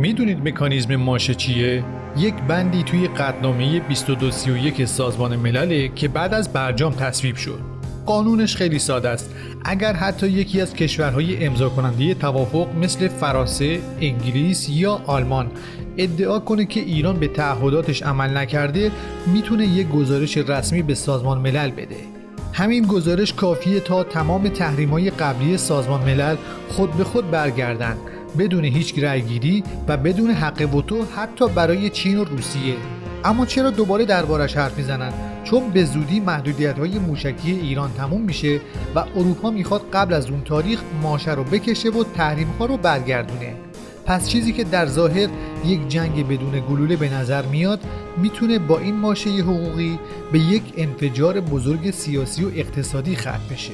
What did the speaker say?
میدونید مکانیزم ماشه چیه؟ یک بندی توی قطعنامه 2231 سازمان ملله که بعد از برجام تصویب شد. قانونش خیلی ساده است. اگر حتی یکی از کشورهای امضا کننده توافق مثل فرانسه، انگلیس یا آلمان ادعا کنه که ایران به تعهداتش عمل نکرده، میتونه یک گزارش رسمی به سازمان ملل بده. همین گزارش کافیه تا تمام تحریم‌های قبلی سازمان ملل خود به خود برگردن، بدون هیچ رأی‌گیری و بدون حق وتو حتی برای چین و روسیه. اما چرا دوباره دربارش حرف میزنن؟ چون به زودی محدودیت‌های موشکی ایران تموم میشه و اروپا میخواد قبل از اون تاریخ ماشه رو بکشه و تحریم‌ها رو برگردونه. پس چیزی که در ظاهر یک جنگ بدون گلوله به نظر میاد، میتونه با این ماشه حقوقی به یک انفجار بزرگ سیاسی و اقتصادی ختم بشه.